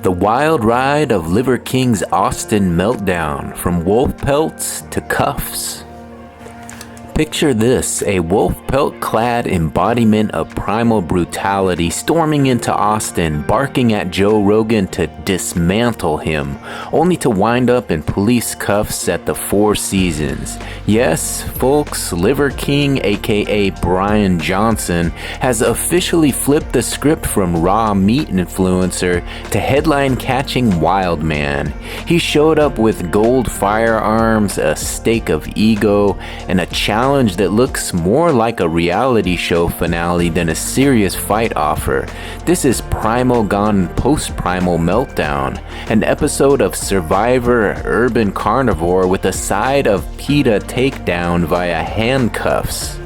The wild ride of Liver King's Austin Meltdown, from wolf pelts to cuffs. Picture this, a wolf pelt-clad embodiment of primal brutality storming into Austin, barking at Joe Rogan to dismantle him, only to wind up in police cuffs at the Four Seasons. Yes, folks, Liver King, aka Brian Johnson, has officially flipped the script from raw meat influencer to headline-catching wild man. He showed up with gold firearms, a stake of ego, and a challenge that looks more like a reality show finale than a serious fight offer. This is Primal gone post-primal Meltdown, an episode of Survivor Urban Carnivore with a side of PETA takedown via handcuffs.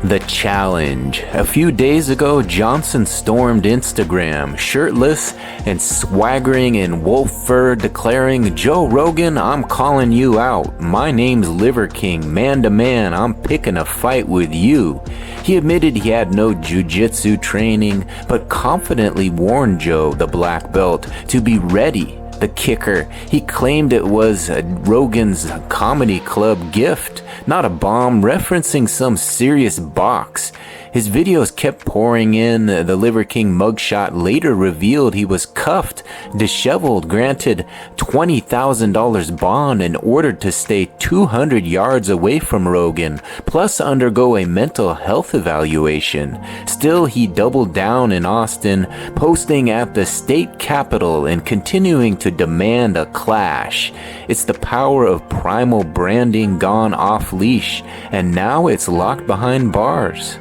The challenge. A few days ago, Johnson stormed Instagram, shirtless and swaggering in wolf fur, declaring, "Joe Rogan, I'm calling you out. My name's Liver King. Man to man, I'm picking a fight with you." He admitted he had no jiu-jitsu training, but confidently warned Joe, the black belt, to be ready. The kicker, he claimed it was Rogan's comedy club gift, not a bomb, referencing some serious box. His videos kept pouring in. The Liver King mugshot later revealed he was cuffed, disheveled, granted $20,000 bond, and ordered to stay 200 yards away from Rogan, plus undergo a mental health evaluation. Still, he doubled down in Austin, posting at the state capitol and continuing to demand a clash. It's the power of primal branding gone off leash, and now it's locked behind bars.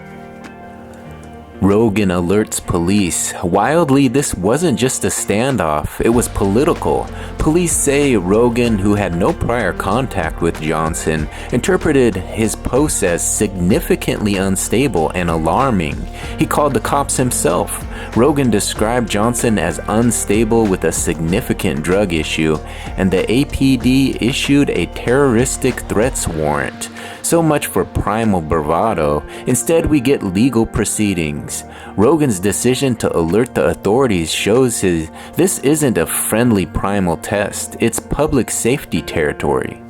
Rogan alerts police. Wildly, this wasn't just a standoff, it was political. Police say Rogan, who had no prior contact with Johnson, interpreted his posts as significantly unstable and alarming. He called the cops himself. Rogan described Johnson as unstable with a significant drug issue, and the APD issued a terroristic threats warrant. So much for primal bravado. Instead, we get legal proceedings. Rogan's decision to alert the authorities shows this isn't a friendly primal test, it's public safety territory.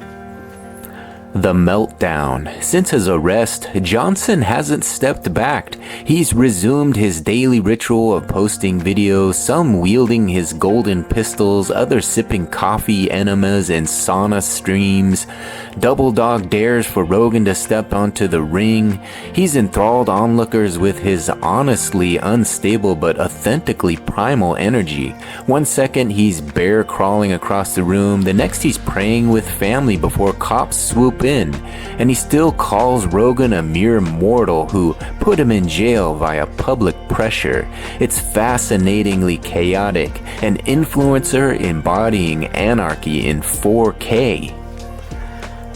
The Meltdown. Since his arrest, Johnson hasn't stepped back. He's resumed his daily ritual of posting videos, some wielding his golden pistols, others sipping coffee enemas and sauna streams. Double dog dares for Rogan to step onto the ring. He's enthralled onlookers with his honestly unstable but authentically primal energy. One second he's bear crawling across the room, the next he's praying with family before cops swoop in, and he still calls Rogan a mere mortal who put him in jail via public pressure. It's fascinatingly chaotic, an influencer embodying anarchy in 4K.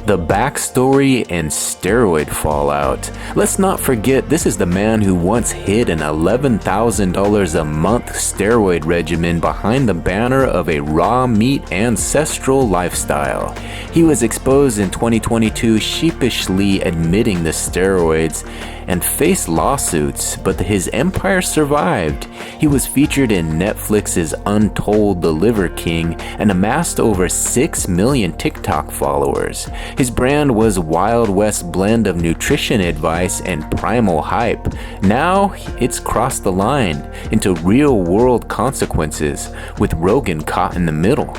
The backstory and steroid fallout. Let's not forget, this is the man who once hid an $11,000 a month steroid regimen behind the banner of a raw meat ancestral lifestyle. He was exposed in 2022, sheepishly admitting the steroids, and faced lawsuits, but his empire survived. He was featured in Netflix's Untold The Liver King and amassed over 6 million TikTok followers. His brand was Wild West blend of nutrition advice and primal hype. Now it's crossed the line into real-world consequences, with Rogan caught in the middle.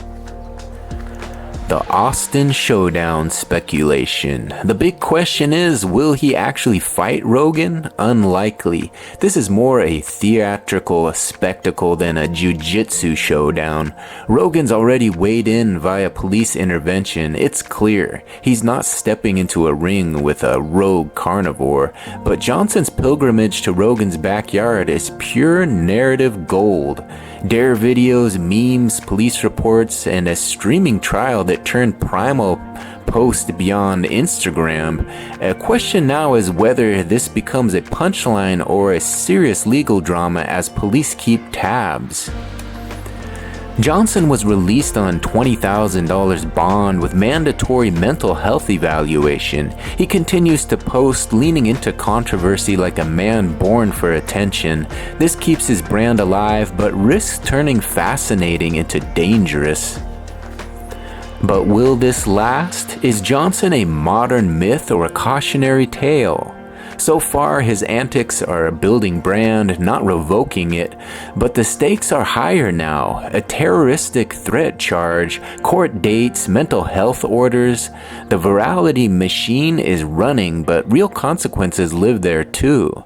The Austin Showdown speculation. The big question is, will he actually fight Rogan? Unlikely. This is more a theatrical spectacle than a jiu-jitsu showdown. Rogan's already weighed in via police intervention. It's clear he's not stepping into a ring with a rogue carnivore, but Johnson's pilgrimage to Rogan's backyard is pure narrative gold. Dare videos, memes, police reports, and a streaming trial that turned primal post beyond Instagram. A question now is whether this becomes a punchline or a serious legal drama as police keep tabs. Johnson was released on $20,000 bond with mandatory mental health evaluation. He continues to post, leaning into controversy like a man born for attention. This keeps his brand alive, but risks turning fascinating into dangerous. But will this last? Is Johnson a modern myth or a cautionary tale? So far, his antics are building brand, not revoking it, but the stakes are higher now. A terroristic threat charge, court dates, mental health orders. The virality machine is running, but real consequences live there too.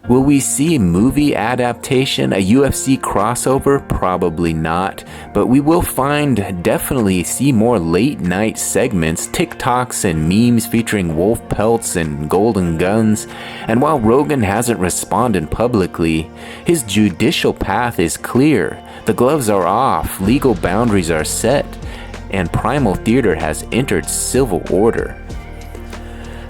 Will we see movie adaptation, a UFC crossover? Probably not, but we will definitely see more late night segments, TikToks and memes featuring wolf pelts and golden guns. And while Rogan hasn't responded publicly, his judicial path is clear. The gloves are off, legal boundaries are set, and Primal Theater has entered civil order.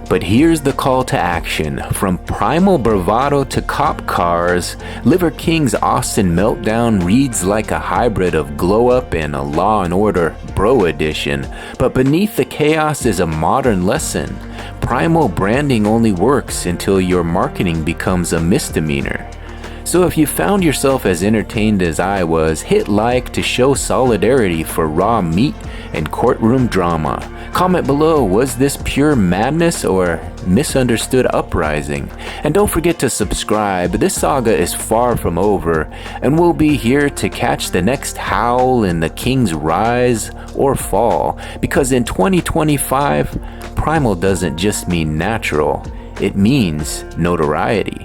But here's the call to action. From primal bravado to cop cars, Liver King's Austin Meltdown reads like a hybrid of Glow Up and a Law and Order Bro edition. But beneath the chaos is a modern lesson. Primal branding only works until your marketing becomes a misdemeanor. So if you found yourself as entertained as I was, hit like to show solidarity for raw meat and courtroom drama. Comment below, was this pure madness or misunderstood uprising? And don't forget to subscribe. This saga is far from over, and we'll be here to catch the next howl in the king's rise or fall. Because in 2025, primal doesn't just mean natural, it means notoriety.